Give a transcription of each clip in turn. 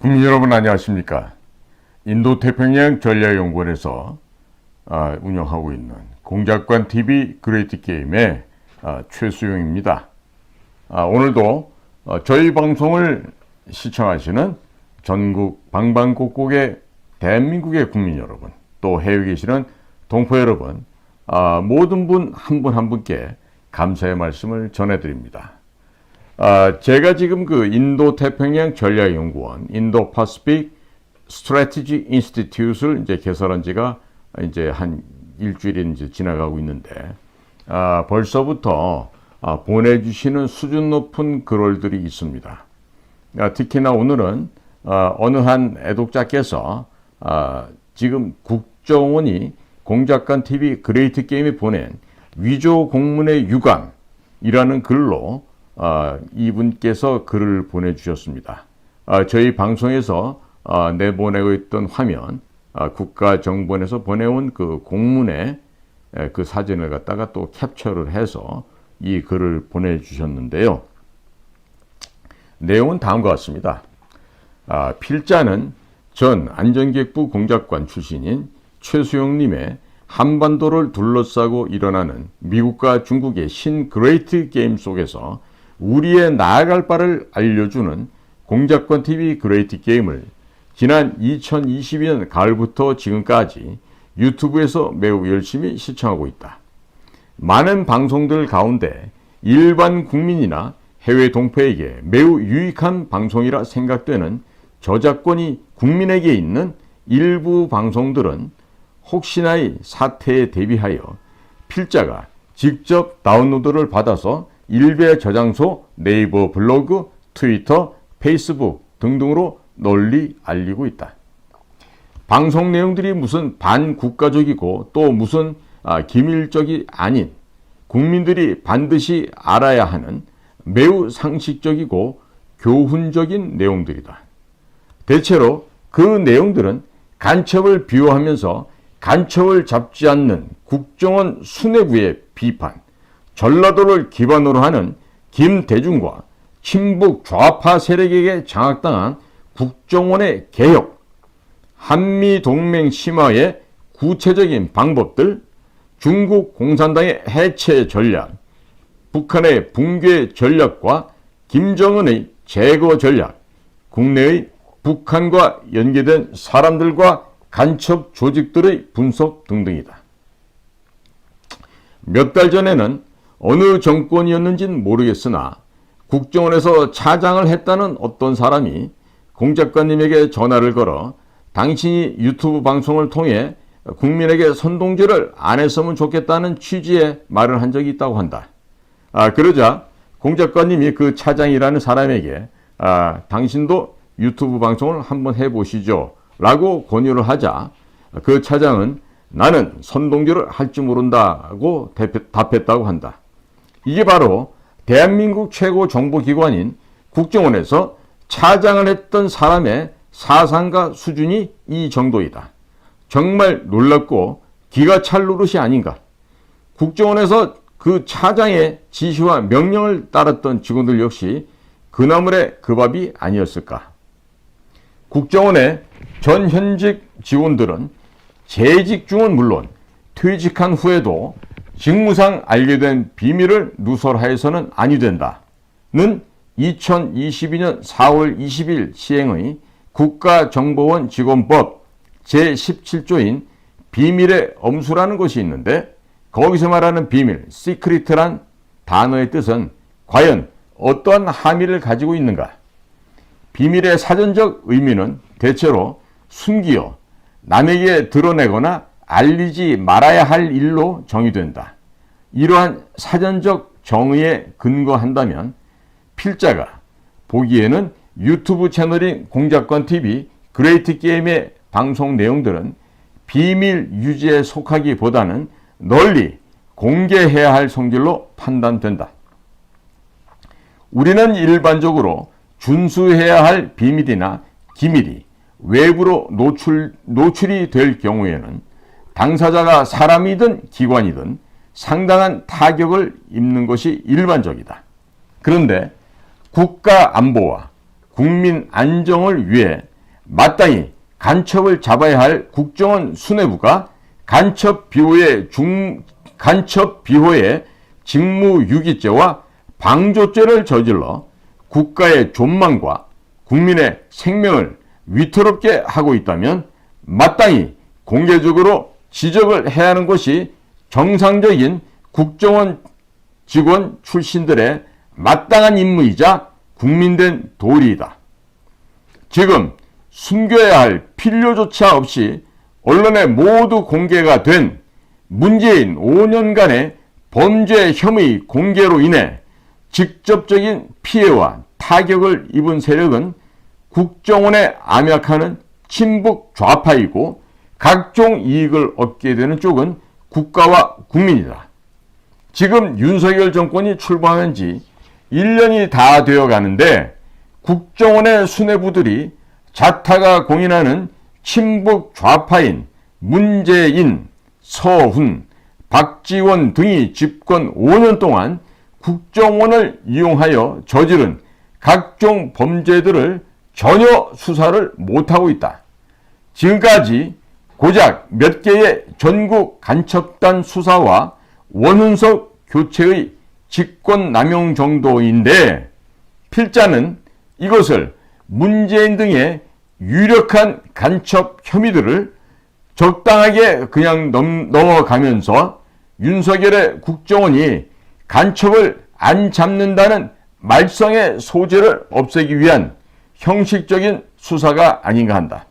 국민 여러분 안녕하십니까? 인도태평양 전략연구원에서 운영하고 있는 공작관 TV 그레이트 게임의 최수용입니다. 오늘도 저희 방송을 시청하시는 전국 방방곡곡의 대한민국의 국민 여러분, 또 해외에 계시는 동포 여러분, 모든 분 한 분 한 분께 감사의 말씀을 전해드립니다. 제가 지금 그 인도태평양 전략연구원, 인도-파시픽 스트래티지 인스티튜트를 이제 개설한 지가 이제 한 일주일이 이제 지나가고 있는데, 벌써부터 보내주시는 수준 높은 글들이 있습니다. 특히나 오늘은 어느 한 애독자께서 지금 국정원이 공작관 TV 그레이트 게임에 보낸 위조 공문의 유감이라는 글로 이분께서 글을 보내주셨습니다. 저희 방송에서 내보내고 있던 화면, 국가정보원에서 보내온 그 공문의 그 사진을 갖다가 또 캡처를 해서 이 글을 보내주셨는데요. 내용은 다음과 같습니다. 필자는 전 안전기획부 공작관 출신인 최수용님의 한반도를 둘러싸고 일어나는 미국과 중국의 신그레이트 게임 속에서 우리의 나아갈 바를 알려주는 공작관 TV 그레이트 게임을 지난 2022년 가을부터 지금까지 유튜브에서 매우 열심히 시청하고 있다. 많은 방송들 가운데 일반 국민이나 해외 동포에게 매우 유익한 방송이라 생각되는 저작권이 국민에게 있는 일부 방송들은 혹시나의 사태에 대비하여 필자가 직접 다운로드를 받아서 일베 저장소, 네이버 블로그, 트위터, 페이스북 등등으로 널리 알리고 있다. 방송 내용들이 무슨 반국가적이고 또 무슨 기밀적이 아닌 국민들이 반드시 알아야 하는 매우 상식적이고 교훈적인 내용들이다. 대체로 그 내용들은 간첩을 비호하면서 간첩을 잡지 않는 국정원 수뇌부의 비판, 전라도를 기반으로 하는 김대중과 친북 좌파 세력에게 장악당한 국정원의 개혁, 한미동맹 심화의 구체적인 방법들, 중국 공산당의 해체 전략, 북한의 붕괴 전략과 김정은의 제거 전략, 국내의 북한과 연계된 사람들과 간첩 조직들의 분석 등등이다. 몇 달 전에는 어느 정권이었는지는 모르겠으나 국정원에서 차장을 했다는 어떤 사람이 공작관님에게 전화를 걸어 당신이 유튜브 방송을 통해 국민에게 선동질을 안 했으면 좋겠다는 취지의 말을 한 적이 있다고 한다. 그러자 공작관님이 그 차장이라는 사람에게 당신도 유튜브 방송을 한번 해보시죠 라고 권유를 하자 그 차장은 나는 선동질을 할 줄 모른다고 답했다고 한다. 이게 바로 대한민국 최고 정보기관인 국정원에서 차장을 했던 사람의 사상과 수준이 이 정도이다. 정말 놀랍고 기가 찰 노릇이 아닌가. 국정원에서 그 차장의 지시와 명령을 따랐던 직원들 역시 그나물의 그 밥이 아니었을까. 국정원의 전 현직 직원들은 재직 중은 물론 퇴직한 후에도 직무상 알게 된 비밀을 누설하여서는 아니 된다는 2022년 4월 20일 시행의 국가정보원 직원법 제17조인 비밀의 엄수라는 것이 있는데 거기서 말하는 비밀, 시크릿란 단어의 뜻은 과연 어떠한 함의를 가지고 있는가? 비밀의 사전적 의미는 대체로 숨기어 남에게 드러내거나 알리지 말아야 할 일로 정의된다. 이러한 사전적 정의에 근거한다면 필자가 보기에는 유튜브 채널인 공작관 TV 그레이트 게임의 방송 내용들은 비밀 유지에 속하기보다는 널리 공개해야 할 성질로 판단된다. 우리는 일반적으로 준수해야 할 비밀이나 기밀이 외부로 노출이 될 경우에는 당사자가 사람이든 기관이든 상당한 타격을 입는 것이 일반적이다. 그런데 국가 안보와 국민 안정을 위해 마땅히 간첩을 잡아야 할 국정원 수뇌부가 간첩 비호의 직무유기죄와 방조죄를 저질러 국가의 존망과 국민의 생명을 위태롭게 하고 있다면 마땅히 공개적으로 지적을 해야 하는 것이 정상적인 국정원 직원 출신들의 마땅한 임무이자 국민된 도리이다. 지금 숨겨야 할 필요조차 없이 언론에 모두 공개가 된 문재인 5년간의 범죄 혐의 공개로 인해 직접적인 피해와 타격을 입은 세력은 국정원에 암약하는 친북 좌파이고 각종 이익을 얻게 되는 쪽은 국가와 국민이다. 지금 윤석열 정권이 출범한 지 1년이 다 되어 가는데 국정원의 수뇌부들이 자타가 공인하는 친북 좌파인 문재인, 서훈, 박지원 등이 집권 5년 동안 국정원을 이용하여 저지른 각종 범죄들을 전혀 수사를 못하고 있다. 지금까지 고작 몇 개의 전국 간첩단 수사와 원훈석 교체의 직권남용 정도인데 필자는 이것을 문재인 등의 유력한 간첩 혐의들을 적당하게 그냥 넘어가면서 윤석열의 국정원이 간첩을 안 잡는다는 말썽의 소재를 없애기 위한 형식적인 수사가 아닌가 한다.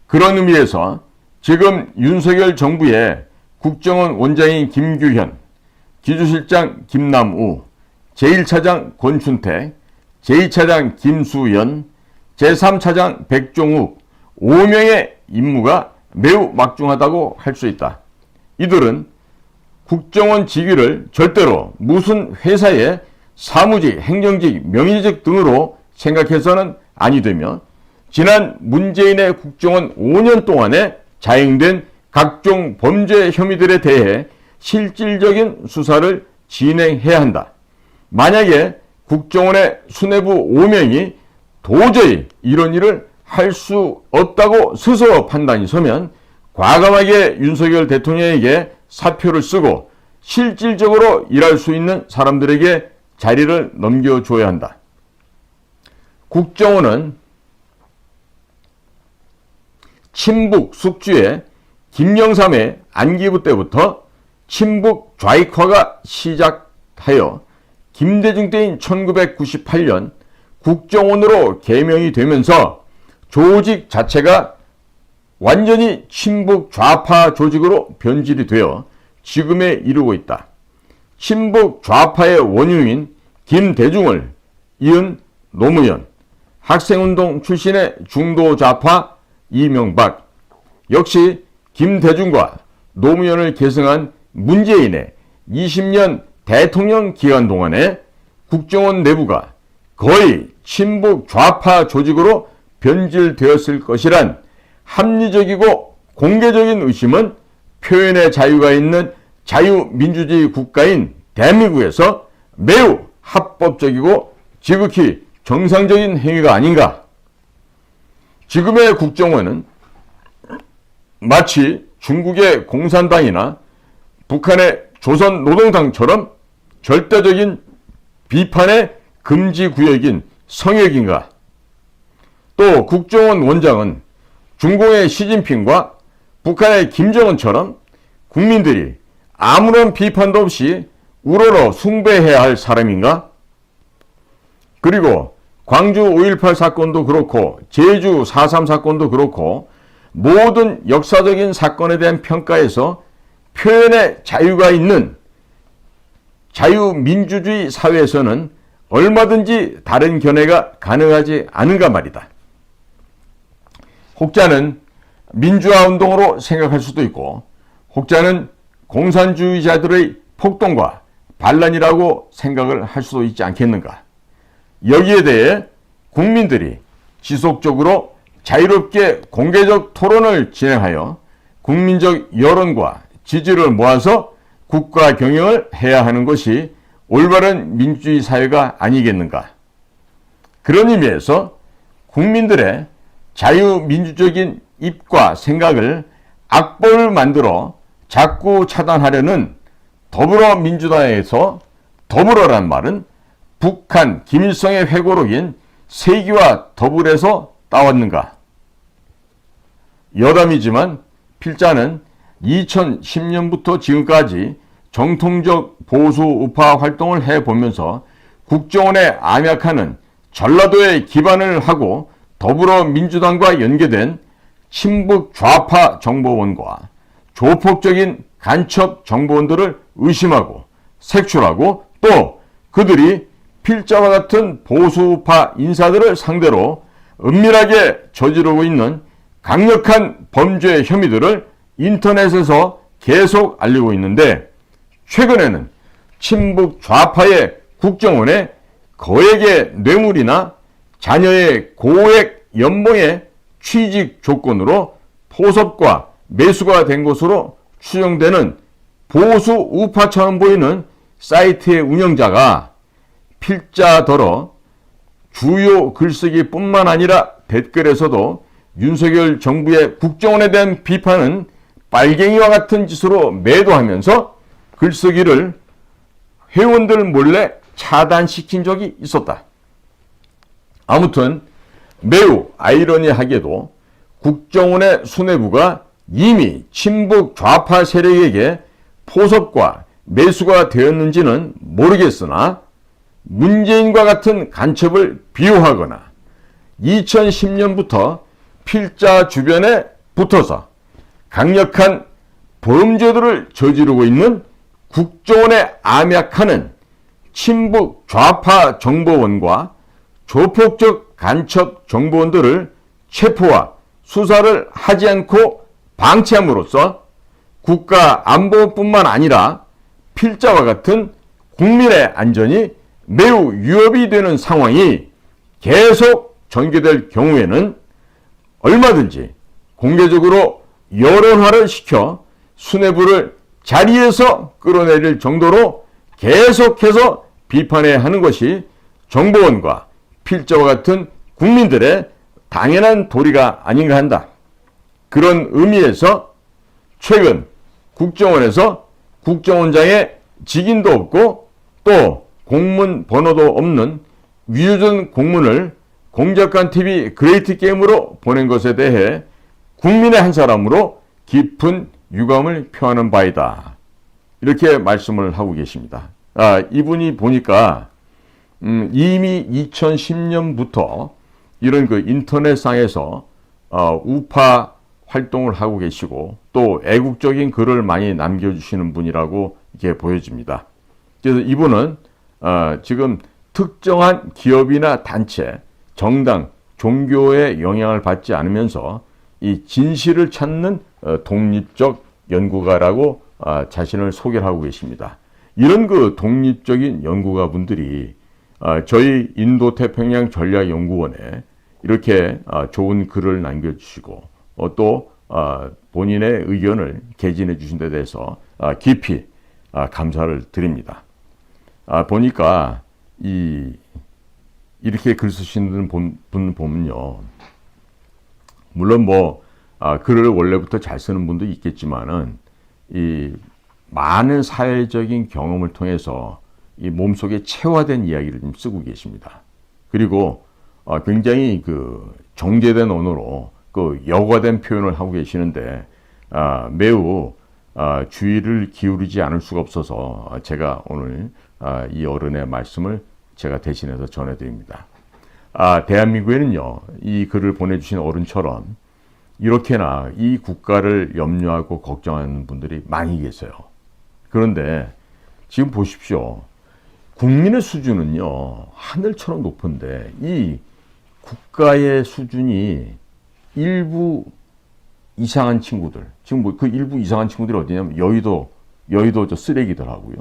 그런 의미에서 지금 윤석열 정부의 국정원 원장인 김규현, 기조실장 김남우, 제1차장 권춘택, 제2차장 김수연, 제3차장 백종욱 5명의 임무가 매우 막중하다고 할 수 있다. 이들은 국정원 직위를 절대로 무슨 회사의 사무직, 행정직, 명의직 등으로 생각해서는 아니 되며 지난 문재인의 국정원 5년 동안에 자행된 각종 범죄 혐의들에 대해 실질적인 수사를 진행해야 한다. 만약에 국정원의 수뇌부 5명이 도저히 이런 일을 할 수 없다고 스스로 판단이 서면 과감하게 윤석열 대통령에게 사표를 쓰고 실질적으로 일할 수 있는 사람들에게 자리를 넘겨줘야 한다. 국정원은 친북 숙주의 김영삼의 안기부 때부터 친북 좌익화가 시작하여 김대중 때인 1998년 국정원으로 개명이 되면서 조직 자체가 완전히 친북 좌파 조직으로 변질이 되어 지금에 이르고 있다. 친북 좌파의 원흉인 김대중을 이은 노무현, 학생운동 출신의 중도 좌파 이명박, 역시 김대중과 노무현을 계승한 문재인의 20년 대통령 기간 동안에 국정원 내부가 거의 친북 좌파 조직으로 변질되었을 것이란 합리적이고 공개적인 의심은 표현의 자유가 있는 자유민주주의 국가인 대한민국에서 매우 합법적이고 지극히 정상적인 행위가 아닌가. 지금의 국정원은 마치 중국의 공산당이나 북한의 조선노동당처럼 절대적인 비판의 금지 구역인 성역인가. 또 국정원 원장은 중공의 시진핑과 북한의 김정은처럼 국민들이 아무런 비판도 없이 우러러 숭배해야 할 사람인가? 그리고 광주 5.18 사건도 그렇고 제주 4.3 사건도 그렇고 모든 역사적인 사건에 대한 평가에서 표현의 자유가 있는 자유민주주의 사회에서는 얼마든지 다른 견해가 가능하지 않은가 말이다. 혹자는 민주화 운동으로 생각할 수도 있고 혹자는 공산주의자들의 폭동과 반란이라고 생각을 할 수도 있지 않겠는가. 여기에 대해 국민들이 지속적으로 자유롭게 공개적 토론을 진행하여 국민적 여론과 지지를 모아서 국가 경영을 해야 하는 것이 올바른 민주주의 사회가 아니겠는가. 그런 의미에서 국민들의 자유민주적인 입과 생각을 악보를 만들어 자꾸 차단하려는 더불어민주당에서 더불어란 말은 북한 김일성의 회고록인 세기와 더불어서 따왔는가? 여담이지만 필자는 2010년부터 지금까지 정통적 보수 우파 활동을 해보면서 국정원에 암약하는 전라도에 기반을 하고 더불어민주당과 연계된 친북 좌파 정보원과 조폭적인 간첩 정보원들을 의심하고 색출하고 또 그들이 필자와 같은 보수우파 인사들을 상대로 은밀하게 저지르고 있는 강력한 범죄 혐의들을 인터넷에서 계속 알리고 있는데 최근에는 친북 좌파의 국정원에 거액의 뇌물이나 자녀의 고액 연봉의 취직 조건으로 포섭과 매수가 된 것으로 추정되는 보수 우파처럼 보이는 사이트의 운영자가 필자더러 주요 글쓰기뿐만 아니라 댓글에서도 윤석열 정부의 국정원에 대한 비판은 빨갱이와 같은 짓으로 매도하면서 글쓰기를 회원들 몰래 차단시킨 적이 있었다. 아무튼 매우 아이러니하게도 국정원의 수뇌부가 이미 친북 좌파 세력에게 포섭과 매수가 되었는지는 모르겠으나 문재인과 같은 간첩을 비호하거나 2010년부터 필자 주변에 붙어서 강력한 범죄들을 저지르고 있는 국정원에 암약하는 친북 좌파 정보원과 조폭적 간첩 정보원들을 체포와 수사를 하지 않고 방치함으로써 국가 안보뿐만 아니라 필자와 같은 국민의 안전이 매우 위협이 되는 상황이 계속 전개될 경우에는 얼마든지 공개적으로 여론화를 시켜 수뇌부를 자리에서 끌어내릴 정도로 계속해서 비판해야 하는 것이 정보원과 필자와 같은 국민들의 당연한 도리가 아닌가 한다. 그런 의미에서 최근 국정원에서 국정원장의 직인도 없고 또 공문 번호도 없는 위조된 공문을 공작관 TV 그레이트 게임으로 보낸 것에 대해 국민의 한 사람으로 깊은 유감을 표하는 바이다. 이렇게 말씀을 하고 계십니다. 이분이 보니까 이미 2010년부터 이런 그 인터넷상에서 우파 활동을 하고 계시고 또 애국적인 글을 많이 남겨주시는 분이라고 이렇게 보여집니다. 그래서 이분은 지금 특정한 기업이나 단체, 정당, 종교의 영향을 받지 않으면서 이 진실을 찾는 독립적 연구가라고 자신을 소개를 하고 계십니다. 이런 그 독립적인 연구가 분들이 저희 인도태평양 전략연구원에 이렇게 좋은 글을 남겨주시고 또 본인의 의견을 개진해 주신 데 대해서 깊이 감사를 드립니다. 보니까 이렇게 글 쓰시는 분 보면요. 물론 글을 원래부터 잘 쓰는 분도 있겠지만은 이 많은 사회적인 경험을 통해서 이 몸속에 체화된 이야기를 좀 쓰고 계십니다. 그리고 굉장히 그 정제된 언어로 그 여과된 표현을 하고 계시는데 매우 주의를 기울이지 않을 수가 없어서 제가 오늘 이 어른의 말씀을 제가 대신해서 전해드립니다. 대한민국에는요, 이 글을 보내주신 어른처럼 이렇게나 이 국가를 염려하고 걱정하는 분들이 많이 계세요. 그런데 지금 보십시오. 국민의 수준은요, 하늘처럼 높은데 이 국가의 수준이 일부 이상한 친구들, 지금 그 일부 이상한 친구들이 어디냐면 여의도 저 쓰레기더라고요.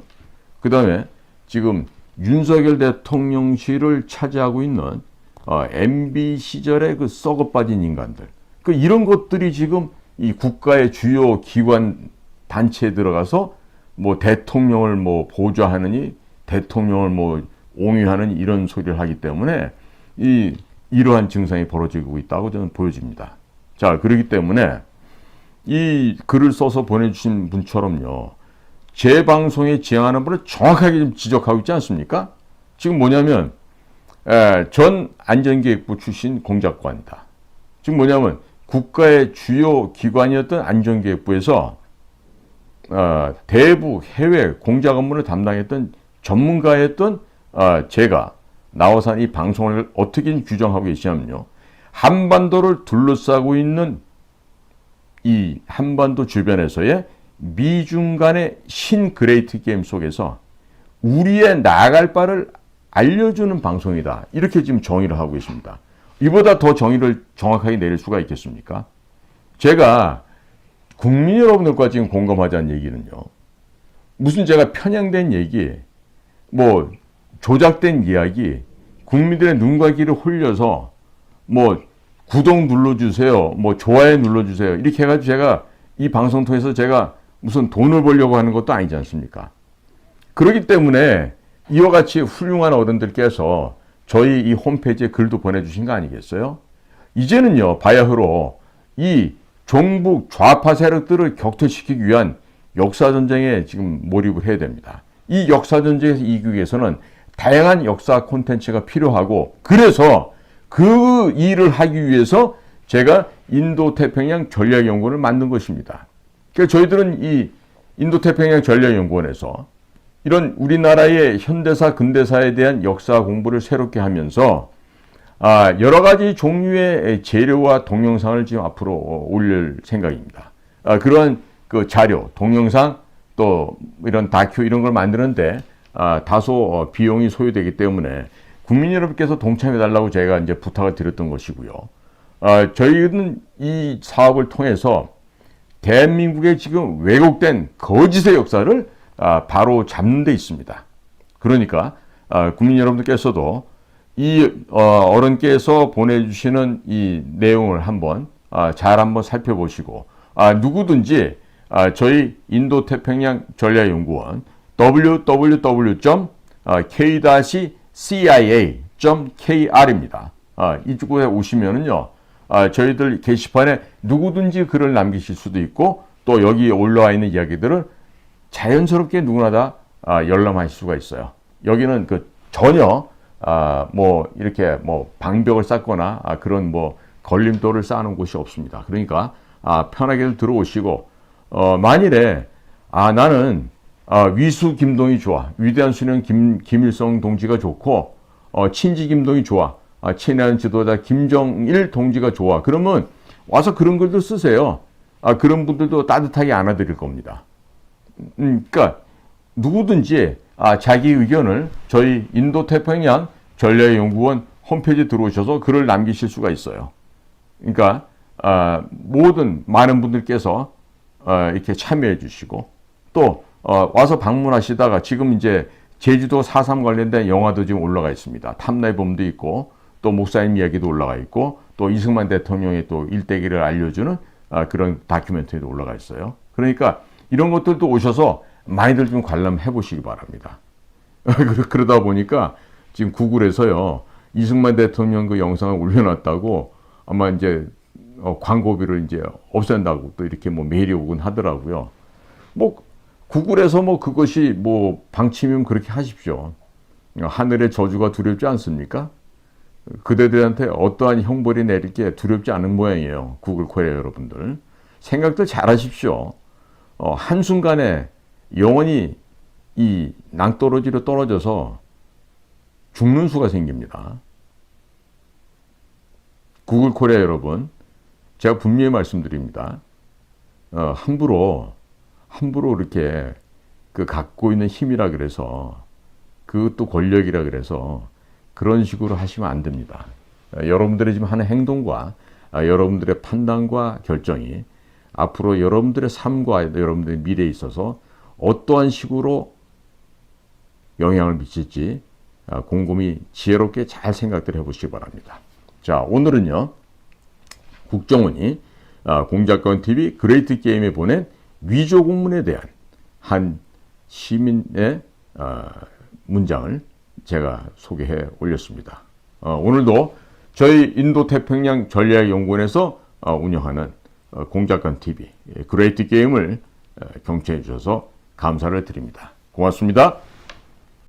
그 다음에 지금 윤석열 대통령실을 차지하고 있는 MB 시절의 그 썩어 빠진 인간들, 이런 것들이 지금 이 국가의 주요 기관 단체에 들어가서 대통령을 보좌하느니 대통령을 옹위하는 이런 소리를 하기 때문에 이 이러한 증상이 벌어지고 있다고 저는 보여집니다. 자, 그렇기 때문에 이 글을 써서 보내주신 분처럼요, 제 방송에 지향하는 분을 정확하게 좀 지적하고 있지 않습니까? 지금 뭐냐면 전 안전기획부 출신 공작관이다. 지금 뭐냐면 국가의 주요 기관이었던 안전기획부에서 대부 해외 공작 업무를 담당했던 전문가였던 제가 나와서 이 방송을 어떻게 규정하고 계시냐면요, 한반도를 둘러싸고 있는 이 한반도 주변에서의 미중 간의 신그레이트 게임 속에서 우리의 나아갈 바를 알려주는 방송이다. 이렇게 지금 정의를 하고 계십니다. 이보다 더 정의를 정확하게 내릴 수가 있겠습니까? 제가 국민 여러분들과 지금 공감하자는 얘기는요, 무슨 제가 편향된 얘기, 뭐 조작된 이야기, 국민들의 눈과 귀를 홀려서 뭐 구독 눌러주세요, 뭐 좋아요 눌러주세요, 이렇게 해가지고 제가 이 방송 통해서 제가 무슨 돈을 벌려고 하는 것도 아니지 않습니까? 그렇기 때문에 이와 같이 훌륭한 어른들께서 저희 이 홈페이지에 글도 보내주신 거 아니겠어요? 이제는요, 바야흐로 이 종북 좌파 세력들을 격퇴시키기 위한 역사전쟁에 지금 몰입을 해야 됩니다. 이 역사전쟁에서 이기기 위해서는 다양한 역사 콘텐츠가 필요하고, 그래서 그 일을 하기 위해서 제가 인도태평양 전략연구원을 만든 것입니다. 그래서 저희들은 이 인도태평양 전략연구원에서 이런 우리나라의 현대사, 근대사에 대한 역사 공부를 새롭게 하면서 여러 가지 종류의 재료와 동영상을 지금 앞으로 올릴 생각입니다. 그러한 그 자료, 동영상, 또 이런 다큐 이런 걸 만드는데 다소 비용이 소요되기 때문에 국민 여러분께서 동참해달라고 제가 이제 부탁을 드렸던 것이고요. 저희는 이 사업을 통해서 대한민국의 지금 왜곡된 거짓의 역사를 바로 잡는 데 있습니다. 그러니까 국민 여러분들께서도 이 어른께서 보내주시는 이 내용을 한번 잘 한번 살펴보시고, 누구든지 저희 인도태평양 전략연구원 www.k-cia.kr입니다. 이쪽에 오시면은요, 저희들 게시판에 누구든지 글을 남기실 수도 있고, 또 여기 올라와 있는 이야기들을 자연스럽게 누구나 다 열람하실 수가 있어요. 여기는 그 전혀 뭐 이렇게 뭐 방벽을 쌓거나 그런 뭐 걸림돌을 쌓는 곳이 없습니다. 그러니까 편하게 들어오시고, 만일에 나는 위수 김동이 좋아, 위대한 수령 김일성 동지가 좋고, 친지 김동이 좋아, 친한 지도자 김정일 동지가 좋아, 그러면 와서 그런 글도 쓰세요. 그런 분들도 따뜻하게 안아드릴 겁니다. 그러니까 누구든지 자기 의견을 저희 인도태평양 전략연구원 홈페이지에 들어오셔서 글을 남기실 수가 있어요. 그러니까 모든 많은 분들께서 이렇게 참여해 주시고, 또 와서 방문하시다가 지금 이제 제주도 4.3 관련된 영화도 지금 올라가 있습니다. 탐나의 범도 있고, 또 목사님 이야기도 올라가 있고, 또 이승만 대통령의 또 일대기를 알려주는 그런 다큐멘터리도 올라가 있어요. 그러니까 이런 것들도 오셔서 많이들 좀 관람해 보시기 바랍니다. 그러다 보니까 지금 구글에서요, 이승만 대통령 그 영상을 올려놨다고 아마 이제 광고비를 이제 없앤다고 또 이렇게 뭐 메일이 오곤 하더라고요. 뭐 구글에서 뭐 그것이 뭐 방침이면 그렇게 하십시오. 하늘의 저주가 두렵지 않습니까? 그대들한테 어떠한 형벌이 내릴 게 두렵지 않은 모양이에요. 구글 코리아 여러분들. 생각들 잘 하십시오. 한순간에 영원히 이 낭떠러지로 떨어져서 죽는 수가 생깁니다. 구글 코리아 여러분, 제가 분명히 말씀드립니다. 함부로 이렇게 그 갖고 있는 힘이라 그래서, 그것도 권력이라 그래서 그런 식으로 하시면 안 됩니다. 여러분들이 지금 하는 행동과 여러분들의 판단과 결정이 앞으로 여러분들의 삶과 여러분들의 미래에 있어서 어떠한 식으로 영향을 미칠지 곰곰이 지혜롭게 잘 생각들 해보시기 바랍니다. 자, 오늘은요, 국정원이 공작권 TV 그레이트 게임에 보낸 위조 공문에 대한 한 시민의 문장을 제가 소개해 올렸습니다. 오늘도 저희 인도태평양 전략연구원에서 운영하는 공작관 TV 그레이트 게임을 경청해 주셔서 감사를 드립니다. 고맙습니다.